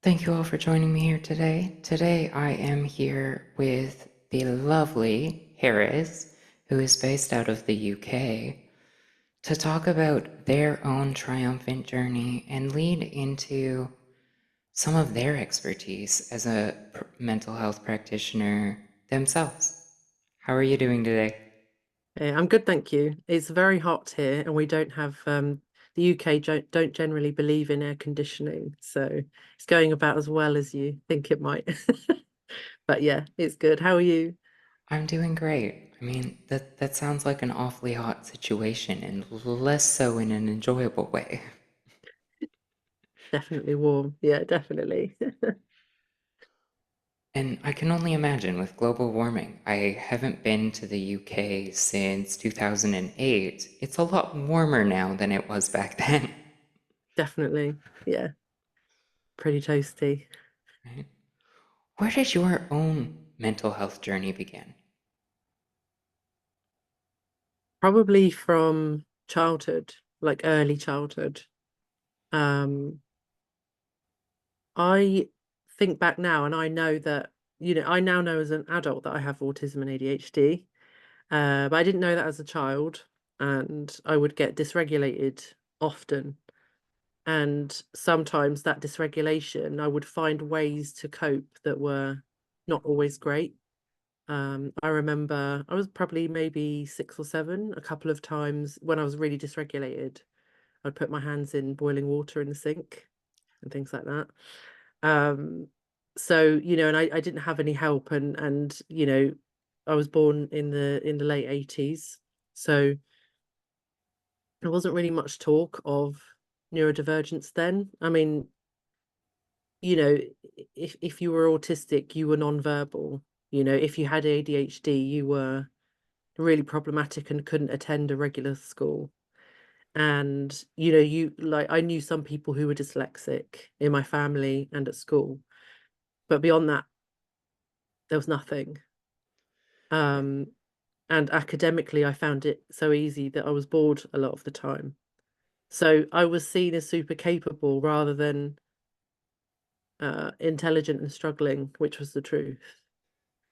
Thank you all for joining me here today. Today I am here with the lovely Harris, who is based out of the UK, to talk about their own triumphant journey and lead into some of their expertise as a mental health practitioner themselves. How are you doing today? I'm good, thank you. It's very hot here, and we don't have the UK don't generally believe in air conditioning, so it's going about as well as you think it might. But yeah, it's good. How are you? I'm doing great. I mean, that sounds like an awfully hot situation and less so in an enjoyable way. Definitely warm. Yeah, definitely. And I can only imagine with global warming. I haven't been to the UK since 2008. It's a lot warmer now than it was back then. Definitely. Yeah, pretty toasty. Right? Where did your own mental health journey begin? Probably from childhood, like early childhood. Um, I think back now and I know that, I now know as an adult that I have autism and ADHD. But I didn't know that as a child, and I would get dysregulated often. And sometimes that dysregulation, I would find ways to cope that were not always great. I remember I was probably maybe 6 or 7, a couple of times when I was really dysregulated, I'd put my hands in boiling water in the sink and things like that. Um, so, and I didn't have any help, and I was born in the late 80s. So there wasn't really much talk of neurodivergence then. I mean, you know, if you were autistic, you were nonverbal. If you had ADHD, you were really problematic and couldn't attend a regular school. And you like I knew some people who were dyslexic in my family and at school, but beyond that, there was nothing. Um, and academically, I found it so easy that I was bored a lot of the time. So I was seen as super capable rather than intelligent and struggling, which was the truth.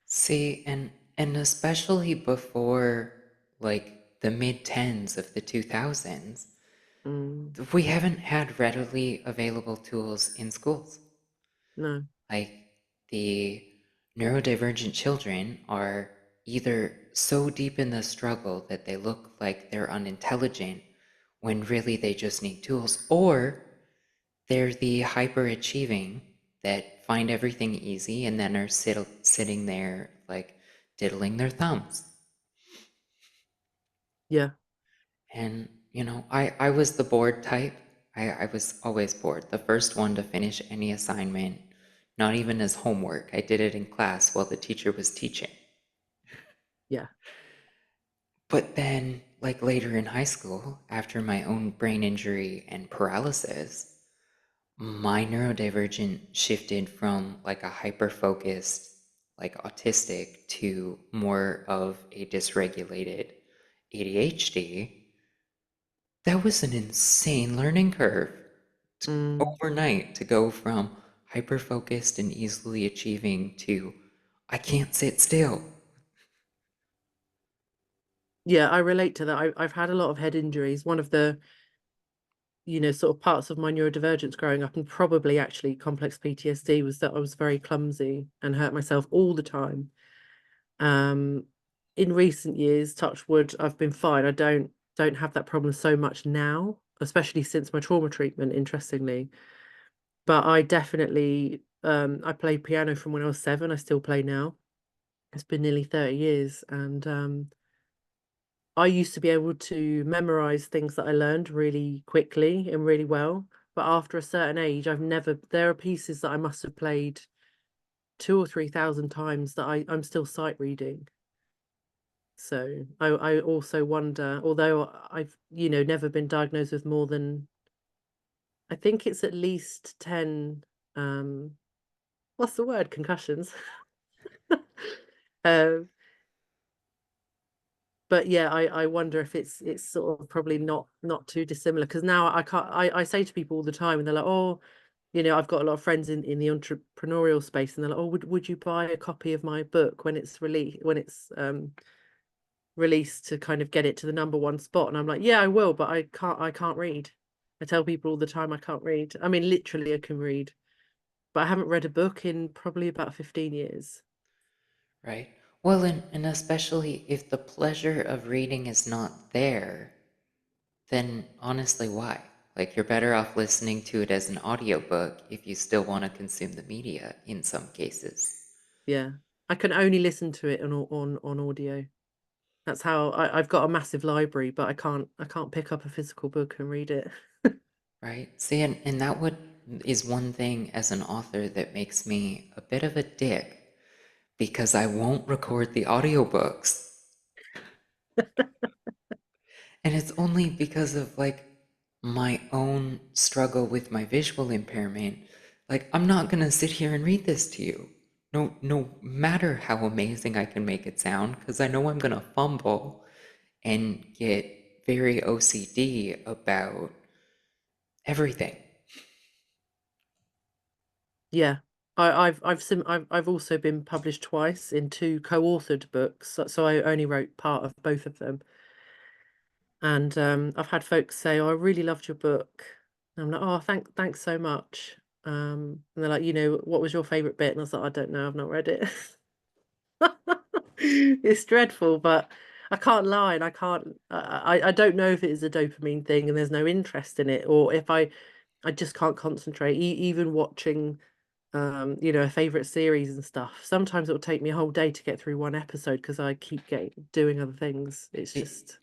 See, and especially before like the mid tens of the 2000s, Mm, we haven't had readily available tools in schools. no. Like the neurodivergent children are either so deep in the struggle that they look like they're unintelligent when really they just need tools, or they're the hyperachieving that find everything easy and then are sitting there like diddling their thumbs. Yeah. And, I was the bored type. I was always bored. The first one to finish any assignment, not even as homework. I did it in class while the teacher was teaching. Yeah. But then, like later in high school, after my own brain injury and paralysis, my neurodivergent shifted from like a hyper focused, like autistic, to more of a dysregulated ADHD. That was an insane learning curve Mm. overnight to go from hyper focused and easily achieving to I can't sit still. Yeah, I relate to that. I've had a lot of head injuries. One of the, sort of parts of my neurodivergence growing up, and probably actually complex PTSD, was that I was very clumsy and hurt myself all the time. Um, in recent years, touch wood, I've been fine. I don't have that problem so much now, especially since my trauma treatment, interestingly. But I definitely I played piano from when I was 7. I still play now. It's been nearly 30 years, and I used to be able to memorize things that I learned really quickly and really well. But after a certain age, there are pieces that I must have played 2 or 3 thousand times that I'm still sight reading. So I also wonder, although I've, never been diagnosed with more than, I think it's at least 10, what's the word? Concussions. Um, but yeah, I wonder if it's sort of probably not too dissimilar, because now I can't I say to people all the time and they're like, oh, I've got a lot of friends in the entrepreneurial space, and they're like, "Oh, would you buy a copy of my book when it's released to kind of get it to the #1 spot?" And I'm like, "Yeah, I will, but I can't read." I tell people all the time I can't read. I mean, literally, I can read, but I haven't read a book in probably about 15 years. Right? Well, and especially if the pleasure of reading is not there, then honestly, why? Like, you're better off listening to it as an audiobook if you still want to consume the media in some cases. Yeah, I can only listen to it on audio. That's how I've got a massive library, but I can't pick up a physical book and read it. Right? See, and that would is one thing as an author that makes me a bit of a dick because I won't record the audiobooks. And it's only because of like my own struggle with my visual impairment. Like, I'm not gonna sit here and read this to you. No matter how amazing I can make it sound, because I know I'm gonna fumble and get very OCD about everything. Yeah. I've also been published twice in two co-authored books, so I only wrote part of both of them. And I've had folks say, "Oh, I really loved your book." And I'm like, "Oh, thanks so much." And they're like, "What was your favorite bit?" And I was like, "I don't know, I've not read it." It's dreadful, but I can't lie, and I can't. I don't know if it is a dopamine thing, and there's no interest in it, or if I just can't concentrate. Even watching, a favorite series and stuff. Sometimes it'll take me a whole day to get through one episode because I keep doing other things. It's It, just,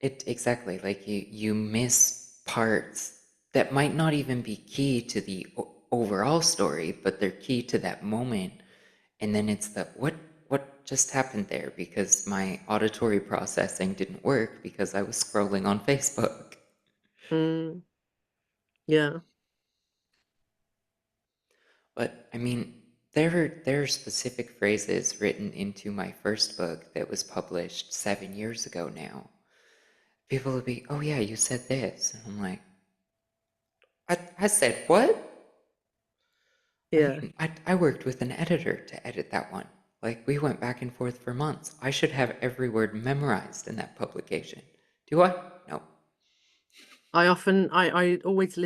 it exactly like you miss parts that might not even be key to the overall story, but they're key to that moment. And then it's the what just happened there because my auditory processing didn't work because I was scrolling on Facebook. mm, yeah, But I mean, there are specific phrases written into my first book that was published 7 years ago now. People would be, "Oh yeah, you said this," and I'm like, I said what?" I yeah. mean, I worked with an editor to edit that one. Like, we went back and forth for months. I should have every word memorized in that publication. Do I? No. I always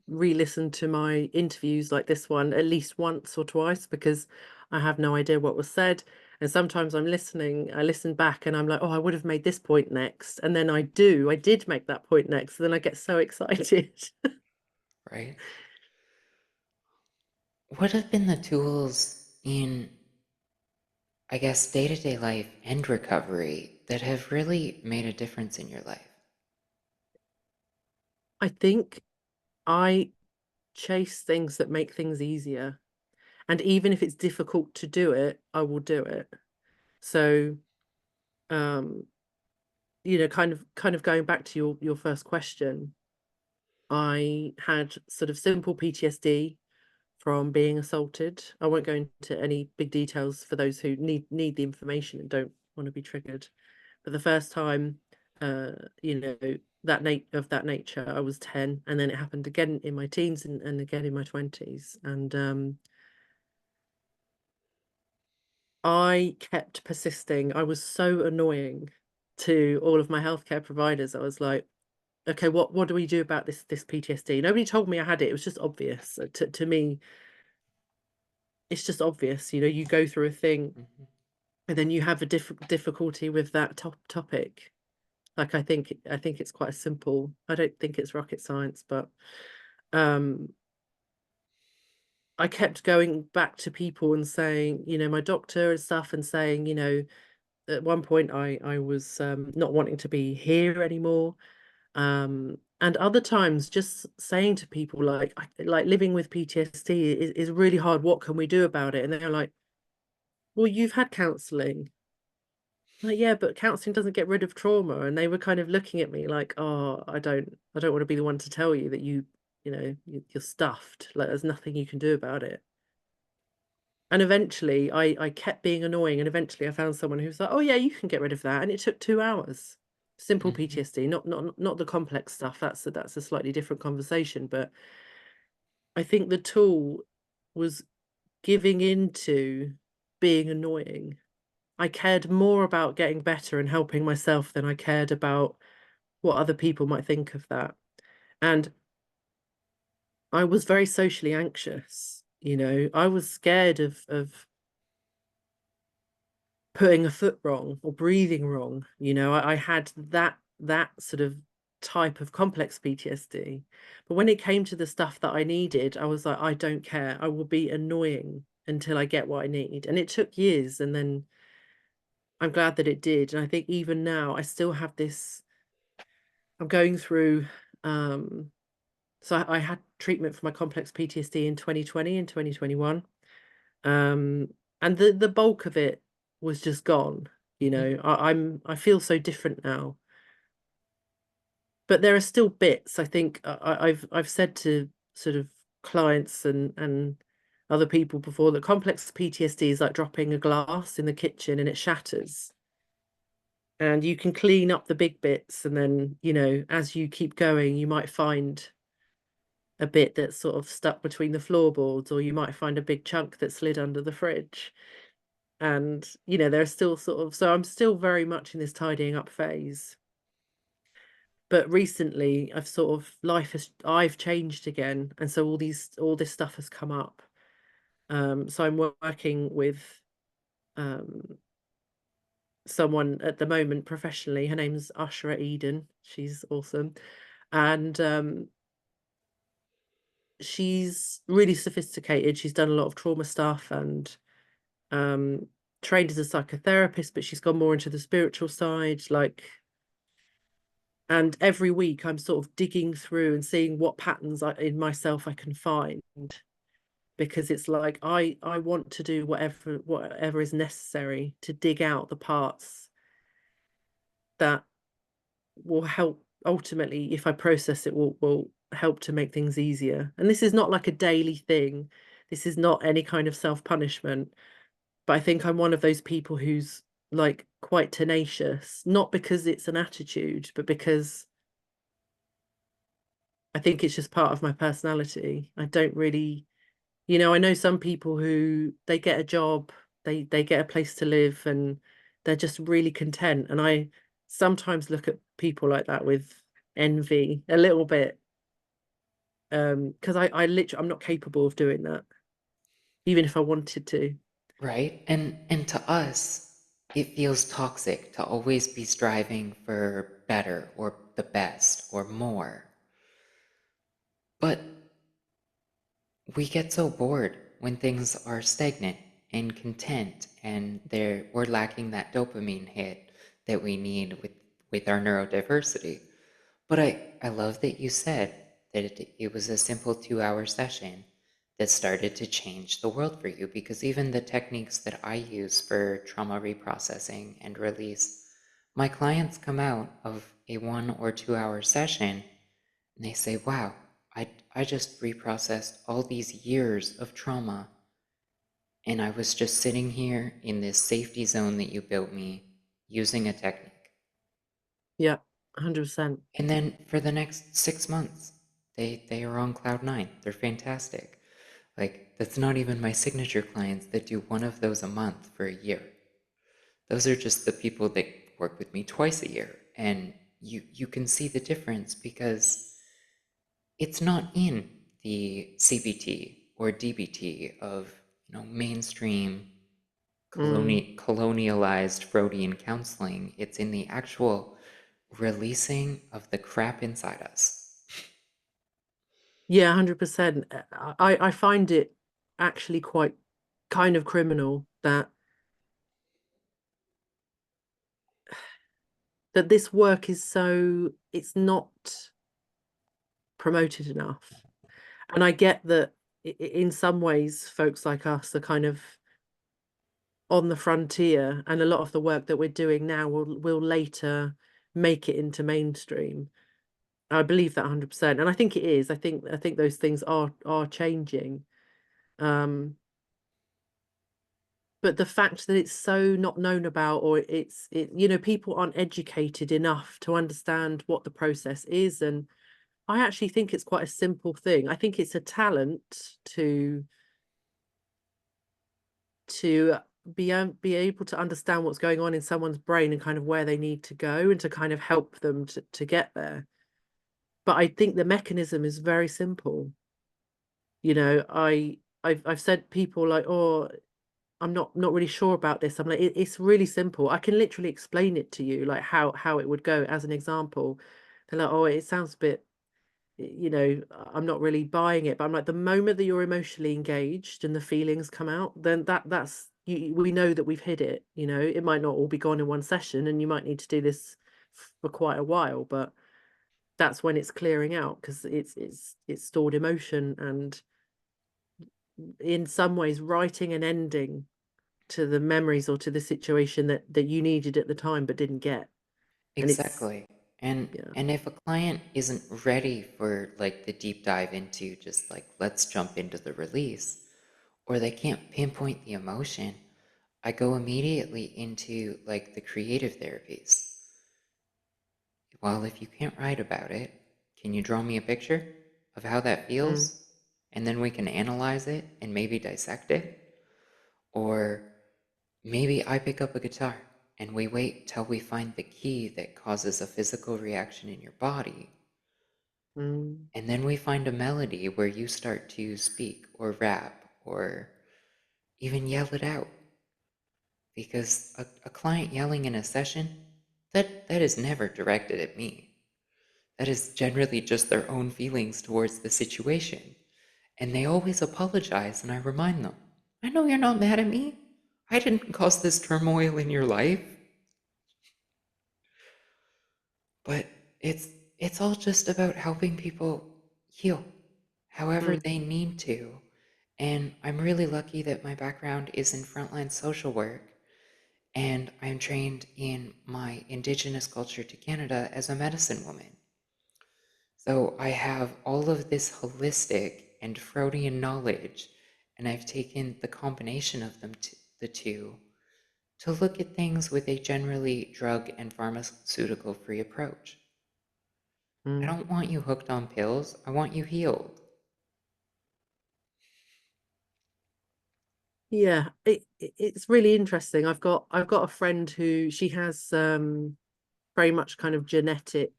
re-listen to my interviews like this one at least once or twice because I have no idea what was said. And sometimes I listen back and I'm like, "Oh, I would have made this point next." And then I did make that point next. And then I get so excited. Right? What have been the tools in, I guess, day to day life and recovery that have really made a difference in your life? I think I chase things that make things easier. And even if it's difficult to do it, I will do it. So, um, kind of going back to your first question, I had sort of simple PTSD from being assaulted. I won't go into any big details for those who need the information and don't want to be triggered. But the first time, uh, that nature, I was 10, and then it happened again in my teens and again in my 20s. And I kept persisting. I was so annoying to all of my healthcare providers. I was like, "Okay, what do we do about this PTSD?" Nobody told me I had it. It was just obvious. To me, it's just obvious. You go through a thing Mhm. and then you have a difficulty with that topic. Like I think it's quite simple. I don't think it's rocket science, but um I kept going back to people and saying, my doctor and stuff, and saying, at one point I was not wanting to be here anymore. And other times just saying to people like like living with PTSD is really hard. What can we do about it? And they're like, "Well, you've had counseling." Like, "Yeah, but counseling doesn't get rid of trauma." And they were kind of looking at me like, "Oh, I don't want to be the one to tell you that you're stuffed. Like there's nothing you can do about it." And eventually I kept being annoying, and eventually I found someone who was like, "Oh yeah, you can get rid of that." And it took 2 hours. Simple Mhm. PTSD, not the complex stuff. That's a slightly different conversation. But I think the tool was giving into being annoying. I cared more about getting better and helping myself than I cared about what other people might think of that. And I was very socially anxious, you know. I was scared of putting a foot wrong or breathing wrong. You know, I had that sort of type of complex PTSD. But when it came to the stuff that I needed, I was like, I don't care. I will be annoying until I get what I need. And it took years, and then I'm glad that it did. And I think even now I still have this, I'm going through so I had treatment for my complex PTSD in 2020 and 2021. And the bulk of it was just gone. You Mhm. know, I feel so different now. But there are still bits. I think I've said to sort of clients and other people before that complex PTSD is like dropping a glass in the kitchen and it shatters. And you can clean up the big bits, and then, you know, as you keep going, you might find a bit that's sort of stuck between the floorboards, or you might find a big chunk that slid under the fridge. And, you know, there's still sort of, so I'm still very much in this tidying up phase. But recently I've sort of, I've changed again. And so all this stuff has come up. So I'm working with um someone at the moment professionally. Her name's Ushra Eden. She's awesome. And she's really sophisticated. She's done a lot of trauma stuff and um trained as a psychotherapist, but she's gone more into the spiritual side. Like, and every week I'm sort of digging through and seeing what patterns in myself I can find, because it's like I want to do whatever is necessary to dig out the parts that will help. Ultimately, if I process it, will help to make things easier. And this is not like a daily thing. This is not any kind of self-punishment. But I think I'm one of those people who's like quite tenacious, not because it's an attitude, but because I think it's just part of my personality. I don't really, you know, I know some people who they get a job, they get a place to live, and they're just really content. And I sometimes look at people like that with envy a little bit. Because I literally, I'm not capable of doing that, even if I wanted to. Right? And to us, it feels toxic to always be striving for better or the best or more. But we get so bored when things are stagnant and content and we're lacking that dopamine hit that we need with our neurodiversity. But I love that you said that it was a simple 2 hour session that started to change the world for you, because even the techniques that I use for trauma reprocessing and release, my clients come out of a 1 or 2 hour session and they say, wow, I just reprocessed all these years of trauma, and I was just sitting here in this safety zone that you built me using a technique. Yeah, 100%. And then for the next 6 months, they are on cloud nine. They're fantastic. Like, that's not even my signature clients that do one of those a month for a year. Those are just the people that work with me twice a year. And you can see the difference because it's not in the CBT or DBT of, mainstream Mm. colonialized Freudian counseling. It's in the actual releasing of the crap inside us. Yeah, 100%. I find it actually quite kind of criminal that this work is so, it's not promoted enough. And I get that in some ways folks like us are kind of on the frontier, and a lot of the work that we're doing now will later make it into mainstream. I believe that 100%. And I think it is. I think those things are changing. Um, but the fact that it's so not known about, or you know, people aren't educated enough to understand what the process is, and I actually think it's quite a simple thing. I think it's a talent to be able to understand what's going on in someone's brain and kind of where they need to go and to kind of help them to get there. But I think the mechanism is very simple. You know, I've said people like, oh, I'm not really sure about this. I'm like, it's really simple. I can literally explain it to you, like how it would go as an example. They're like, oh, it sounds a bit, I'm not really buying it. But I'm like, the moment that you're emotionally engaged and the feelings come out, then that's you, we know that we've hit it. You know, it might not all be gone in one session, and you might need to do this for quite a while, but that's when it's clearing out because it's stored emotion, and in some ways writing an ending to the memories or to the situation that you needed at the time but didn't get. And it's Exactly. And yeah. and if a client isn't ready for like the deep dive into just like let's jump into the release, or they can't pinpoint the emotion, I go immediately into like the creative therapies. Well, if you can't write about it, can you draw me a picture of how that Mm, feels? And then we can analyze it and maybe dissect it. Or maybe I pick up a guitar and we wait till we find the key that causes a physical reaction in your body. mm, And then we find a melody where you start to speak or rap or even yell it out. Because a client yelling in a session, that is never directed at me. That is generally just their own feelings towards the situation. And they always apologize, and I remind them, I know you're not mad at me. I didn't cause this turmoil in your life. But it's it's all just about helping people heal however mm, they need to. And I'm really lucky that my background is in frontline social work, and I'm trained in my Indigenous culture to Canada as a medicine woman. So I have all of this holistic and Freudian knowledge, and I've taken the combination of the two, to look at things with a generally drug and pharmaceutical free approach. I mm. don't want you hooked on pills, I want you healed. Yeah, it's really interesting. I've got a friend who she has very much kind of genetic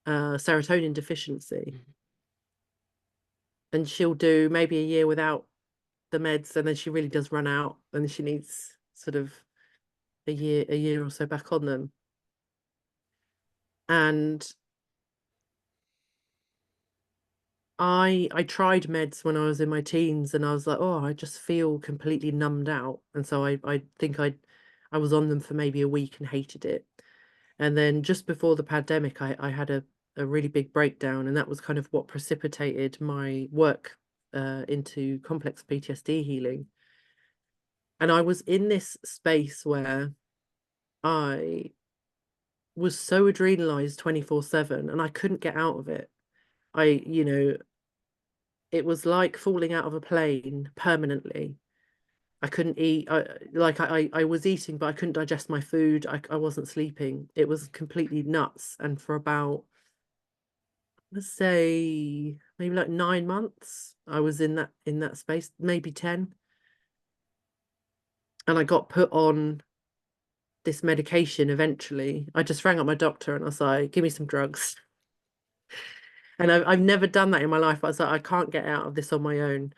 serotonin deficiency, Mhm. and she'll do maybe a year without the meds, and then she really does run out and she needs sort of a year or so back on them. And I tried meds when I was in my teens, and I was like, oh, I just feel completely numbed out. And so I think I was on them for maybe a week and hated it. And then just before the pandemic, I had a really big breakdown, and that was kind of what precipitated my work into complex PTSD healing. And I was in this space where I was so adrenalized 24/7 and I couldn't get out of it. It was like falling out of a plane permanently. I couldn't eat. I was eating, but I couldn't digest my food. I wasn't sleeping. It was completely nuts. And for about, let's say, maybe like 9 months, I was in that space, maybe 10. And I got put on this medication eventually. I just rang up my doctor and I was like, give me some drugs. And I've never done that in my life. But I was like, I can't get out of this on my own.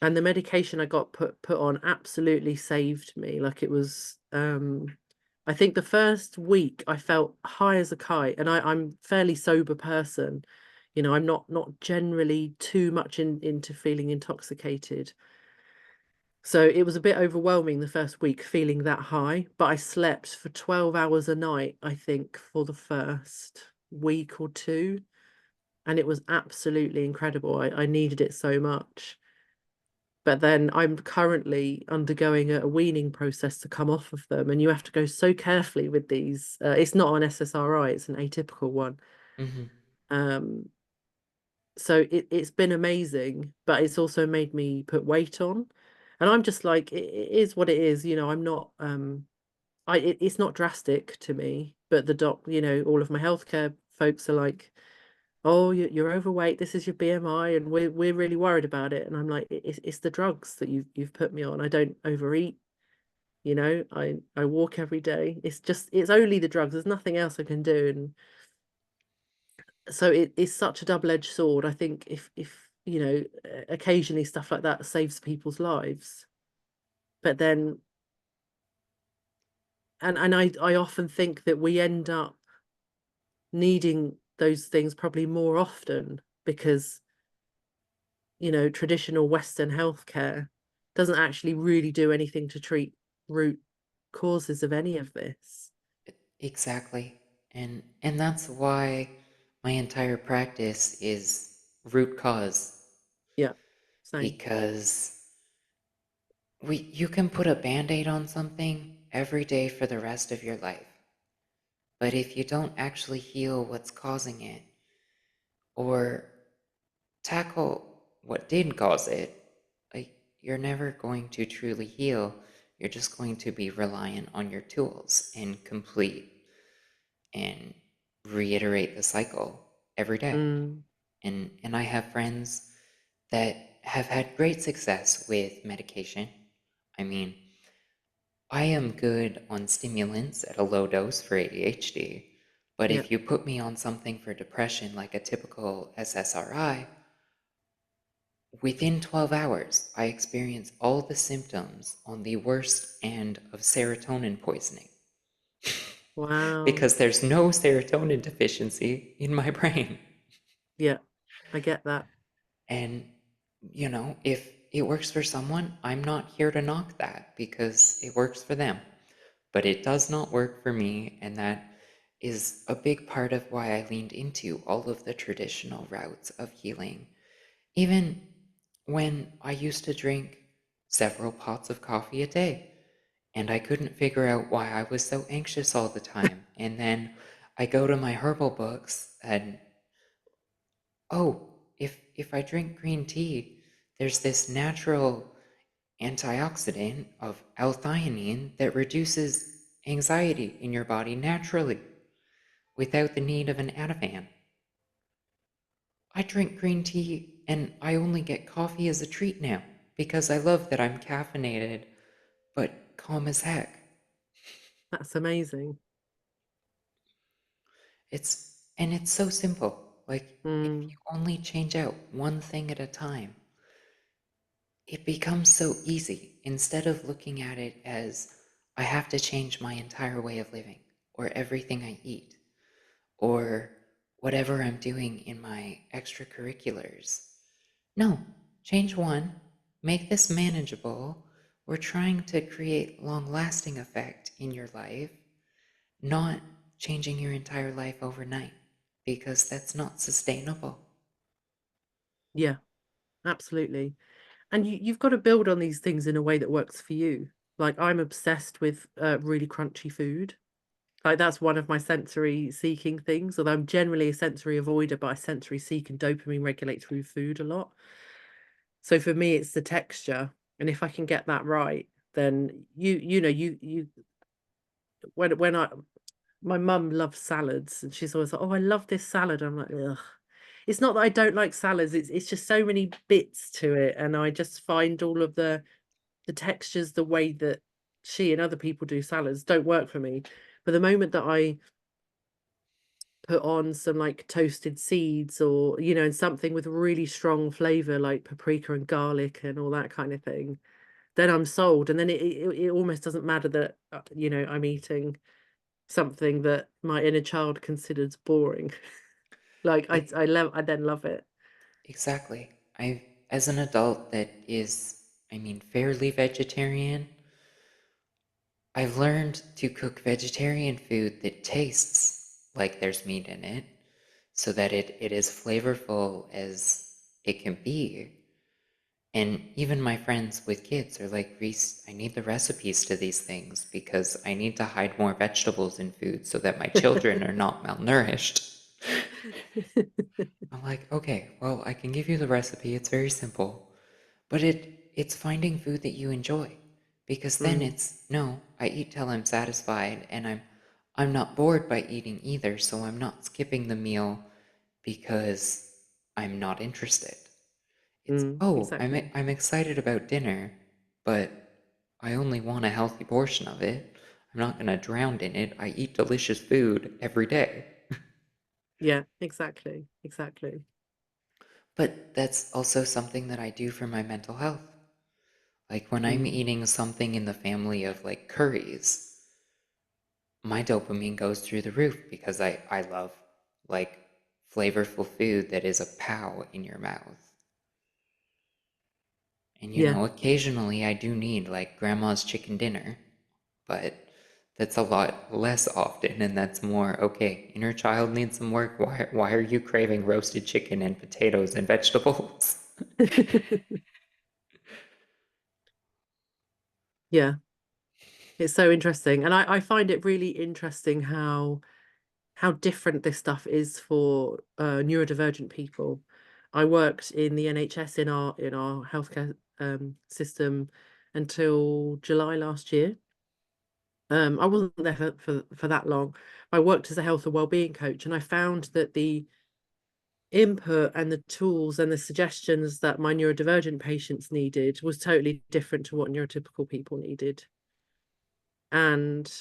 And the medication I got put on absolutely saved me. Like it was, I think the first week I felt high as a kite, and I'm fairly sober person. I'm not generally too much into feeling intoxicated. So it was a bit overwhelming the first week feeling that high, but I slept for 12 hours a night, I think, for the first week or two. And it was absolutely incredible. I needed it so much. But then I'm currently undergoing a weaning process to come off of them, and you have to go so carefully with these. It's not an SSRI, it's an atypical one. Mhm. Um, so it's been amazing, but it's also made me put weight on. And I'm just like, it is what it is. I'm not it's not drastic to me, but all of my healthcare folks are like, oh, you're overweight, this is your BMI, and we're really worried about it. And I'm like, it's the drugs that you've put me on. I don't overeat, I walk every day. It's only the drugs. There's nothing else I can do. And so it's such a double-edged sword. I think if occasionally stuff like that saves people's lives, but then and I often think that we end up needing those things probably more often because traditional Western healthcare doesn't actually really do anything to treat root causes of any of this. Exactly. And that's why my entire practice is root cause, Yeah, same. because you can put a band-aid on something every day for the rest of your life. But if you don't actually heal what's causing it or tackle what did cause it, like you're never going to truly heal. You're just going to be reliant on your tools and complete and reiterate the cycle every day. Mm, And I have friends that have had great success with medication. I mean, I am good on stimulants at a low dose for ADHD, but yeah. if you put me on something for depression like a typical SSRI, within 12 hours, I experience all the symptoms on the worst end of serotonin poisoning Wow. because there's no serotonin deficiency in my brain. Yeah, I get that. And, if it works for someone, I'm not here to knock that because it works for them. But it does not work for me, and that is a big part of why I leaned into all of the traditional routes of healing. Even when I used to drink several pots of coffee a day, and I couldn't figure out why I was so anxious all the time. And then I go to my herbal books and, oh, if I drink green tea, there's this natural antioxidant of L-theanine that reduces anxiety in your body naturally without the need of an Ativan. I drink green tea and I only get coffee as a treat now because I love that I'm caffeinated but calm as heck. That's amazing. It's so simple. Like if Mm, you only change out one thing at a time, it becomes so easy instead of looking at it as I have to change my entire way of living or everything I eat or whatever I'm doing in my extracurriculars. No, change one, make this manageable. We're trying to create long-lasting effect in your life, not changing your entire life overnight, because that's not sustainable. yeah, absolutely. And you've got to build on these things in a way that works for you. Like I'm obsessed with really crunchy food. Like that's one of my sensory seeking things. Although I'm generally a sensory avoider, but I sensory seek and dopamine regulate through food a lot. So for me, it's the texture, and if I can get that right, then you when I my mum loves salads, and she's always like, "Oh, I love this salad." I'm like, ugh. It's not that I don't like salads. It's just so many bits to it, and I just find all of the textures, the way that she and other people do salads, don't work for me. But the moment that I put on some like toasted seeds or and something with really strong flavor like paprika and garlic and all that kind of thing, then I'm sold. And then it almost doesn't matter that I'm eating something that my inner child considers boring. Like It, I then love it. exactly. As an adult that is, fairly vegetarian, I've learned to cook vegetarian food that tastes like there's meat in it, so that it is flavorful as it can be. And even my friends with kids are like, Reese, I need the recipes to these things because I need to hide more vegetables in food so that my children are not malnourished. I'm like, okay, well, I can give you the recipe. It's very simple. But it's finding food that you enjoy. Because then Mm, it's no, I eat till I'm satisfied and I'm not bored by eating either, so I'm not skipping the meal because I'm not interested. It's, oh, Exactly. I'm excited about dinner, but I only want a healthy portion of it. I'm not gonna drown in it. I eat delicious food every day. Yeah, exactly. Exactly. But that's also something that I do for my mental health. Like when I'm Mm. eating something in the family of like curries, my dopamine goes through the roof because I love like flavorful food that is a pow in your mouth. And you Yeah. know, occasionally I do need like grandma's chicken dinner, but that's a lot less often, and that's more okay. Inner child needs some work. Why are you craving roasted chicken and potatoes and vegetables? Yeah. It's so interesting. And I find it really interesting how different this stuff is for neurodivergent people. I worked in the NHS in our healthcare system until July last year. I wasn't there for that long. I worked as a health and wellbeing coach, and I found that the input and the tools and the suggestions that my neurodivergent patients needed was totally different to what neurotypical people needed. And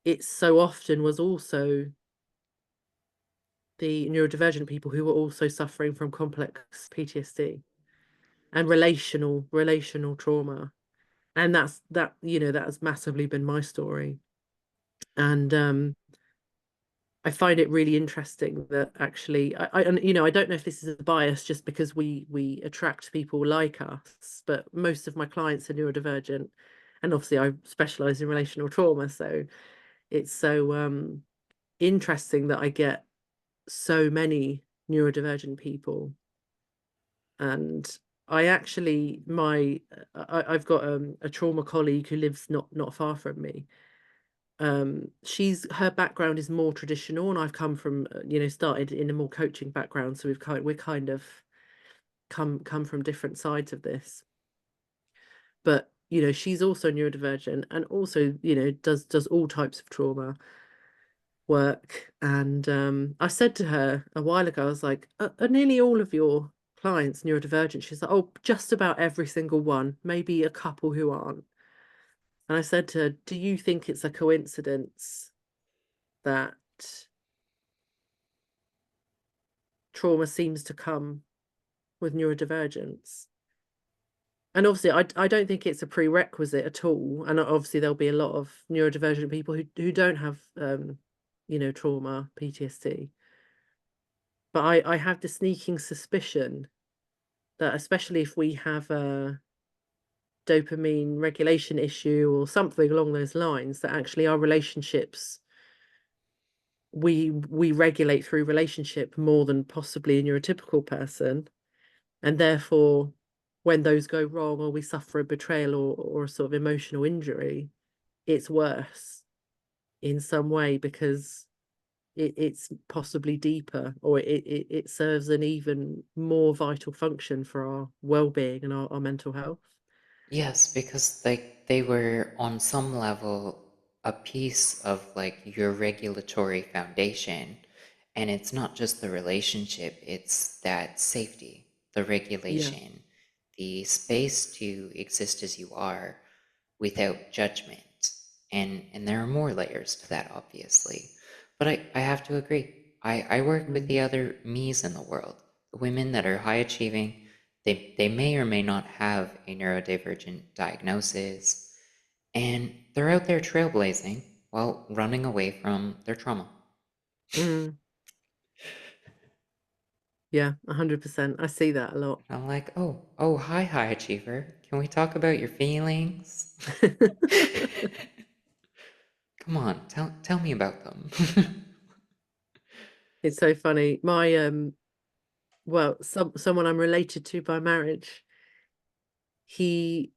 it so often was also the neurodivergent people who were also suffering from complex PTSD and relational trauma. And that has massively been my story. And I find it really interesting that actually and I don't know if this is a bias just because we attract people like us, but most of my clients are neurodivergent, and obviously I specialize in relational trauma, so it's so interesting that I get so many neurodivergent people. And I actually I've got a trauma colleague who lives not far from me. She's her background is more traditional, and I've come from started in a more coaching background, so we're kind of come from different sides of this. But she's also neurodivergent and also does all types of trauma work. And I said to her a while ago, I was like, are nearly all of your clients neurodivergent? She's like, oh, just about every single one, maybe a couple who aren't. And I said to her, do you think it's a coincidence that trauma seems to come with neurodivergence? And obviously, I don't think it's a prerequisite at all. And obviously, there'll be a lot of neurodivergent people who don't have, trauma, PTSD. But I have the sneaking suspicion that, especially if we have a dopamine regulation issue or something along those lines, that actually our relationships we regulate through relationship more than possibly a neurotypical person. And therefore, when those go wrong or we suffer a betrayal or a sort of emotional injury, it's worse in some way because it's possibly deeper, or it serves an even more vital function for our well-being and our mental health. Yes, because like they were on some level a piece of like your regulatory foundation. And it's not just the relationship, it's that safety, the Yeah. regulation, the space to exist as you are without judgment. And there are more layers to that, obviously. But I have to agree. I work with Mm. the other me's in the world, the women that are high achieving. They may or may not have a neurodivergent diagnosis, and they're out there trailblazing while running away from their trauma. Mm. Yeah, 100%. I see that a lot. I'm like, oh, hi, high achiever. Can we talk about your feelings? Come on, tell me about them. It's so funny. My well, someone I'm related to by marriage, he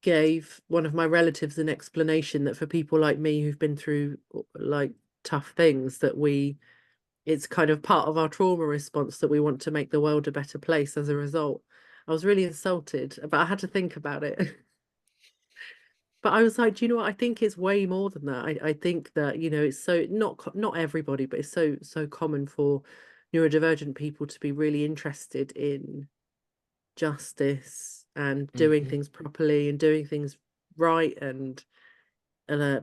gave one of my relatives an explanation that for people like me who've been through like tough things, that it's kind of part of our trauma response that we want to make the world a better place as a result. I was really insulted, but I had to think about it. But I was like, do you know what? I think it's way more than that. I think that, it's so not everybody, but it's so common for neurodivergent people to be really interested in justice and doing Hmm. things properly and doing things right and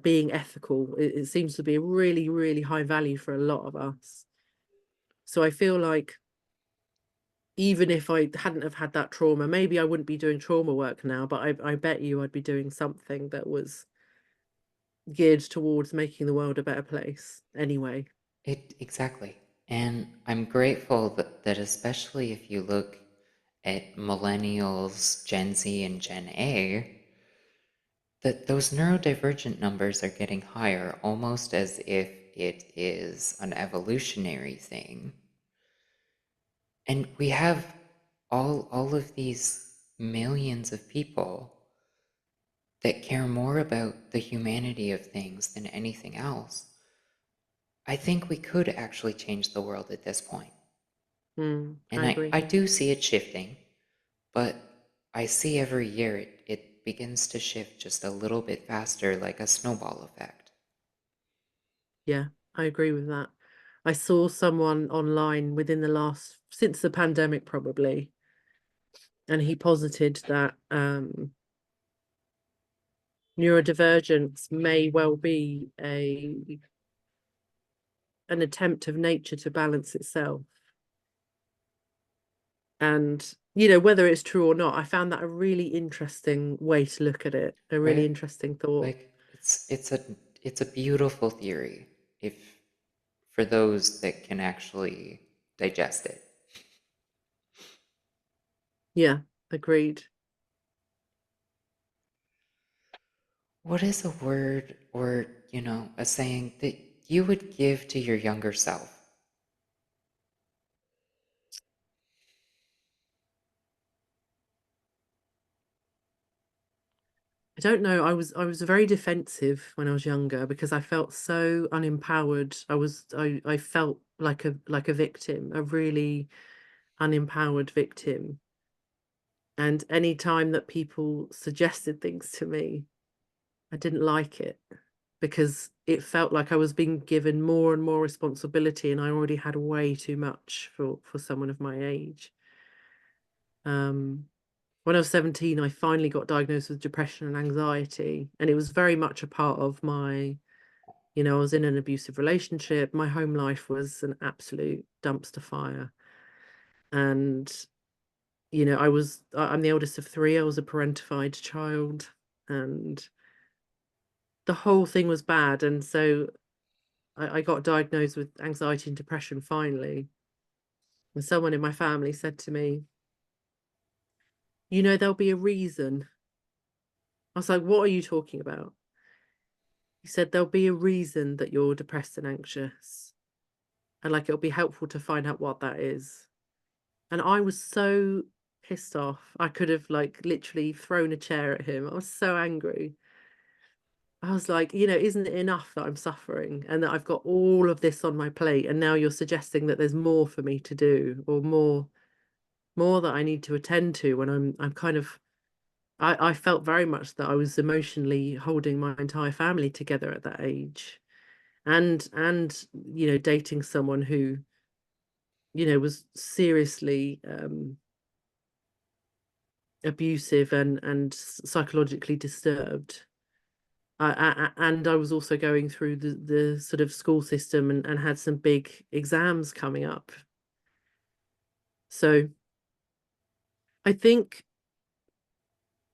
being ethical. It seems to be a really, really high value for a lot of us. So I feel like even if I hadn't have had that trauma, maybe I wouldn't be doing trauma work now, but I bet you I'd be doing something that was geared towards making the world a better place anyway. It exactly. And I'm grateful that especially if you look at millennials, Gen Z, and Gen A, that those neurodivergent numbers are getting higher, almost as if it is an evolutionary thing. And we have all of these millions of people that care more about the humanity of things than anything else. I think we could actually change the world at this point. I And I agree. do see it shifting, but I see every year it begins to shift just a little bit faster, like a snowball effect. Yeah, I agree with that. I saw someone online within the last, since the pandemic probably, and he posited that neurodivergence may well be an attempt of nature to balance itself. And, whether it's true or not, I found that a really interesting way to look at it, a really Right? interesting thought. Like it's a beautiful theory if for those that can actually digest it. Yeah, agreed. What is a word or, a saying that you would give to your younger self? I don't know. I was very defensive when I was younger because I felt so unempowered. I felt like a victim, a really unempowered victim. And any time that people suggested things to me, I didn't like it because it felt like I was being given more and more responsibility and I already had way too much for someone of my age. Um, when I was 17, I finally got diagnosed with depression and anxiety, and it was very much a part of I was in an abusive relationship. My home life was an absolute dumpster fire. And, I'm the eldest of three. I was a parentified child, and the whole thing was bad. And so I got diagnosed with anxiety and depression finally. And someone in my family said to me, there'll be a reason. I was like, what are you talking about? He said, there'll be a reason that you're depressed and anxious. And like, it'll be helpful to find out what that is. And I was so pissed off. I could have like literally thrown a chair at him. I was so angry. I was like, isn't it enough that I'm suffering and that I've got all of this on my plate? And now you're suggesting that there's more for me to do or more that I need to attend to when I'm kind of I felt very much that I was emotionally holding my entire family together at that age. And dating someone who, was seriously abusive and psychologically disturbed. And I was also going through the sort of school system and had some big exams coming up. So I think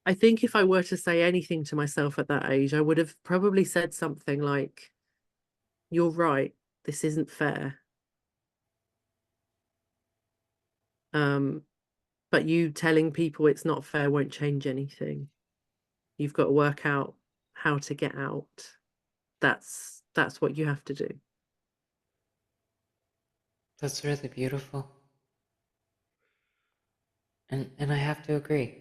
I think if I were to say anything to myself at that age, I would have probably said something like, "You're right, this isn't fair. Um, but you telling people it's not fair won't change anything. You've got to work out how to get out. That's what you have to do." That's really beautiful. And I have to agree.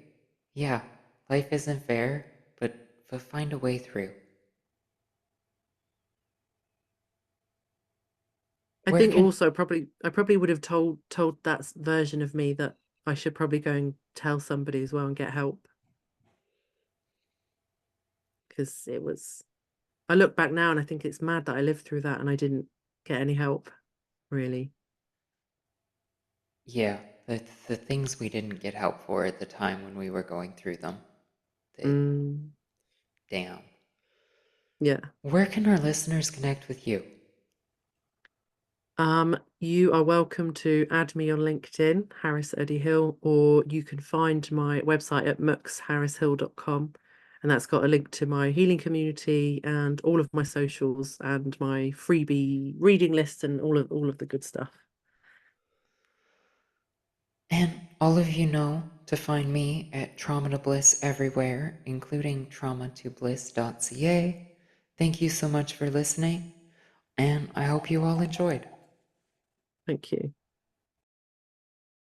Yeah, life isn't fair, but find a way through. I Where think can also probably I probably would have told that version of me that I should probably go and tell somebody as well and get help because it was I look back now and I think it's mad that I lived through that and I didn't get any help, really. Yeah, the things we didn't get help for at the time when we were going through them. They, Mm, damn. yeah. Where can our listeners connect with you? You are welcome to add me on LinkedIn, Harris Eddie Hill, or you can find my website at muxharrishill.com. And that's got a link to my healing community and all of my socials and my freebie reading list and all of the good stuff. And all of you know to find me at Trauma to Bliss everywhere, including traumatobliss.ca. Thank you so much for listening, and I hope you all enjoyed. Thank you.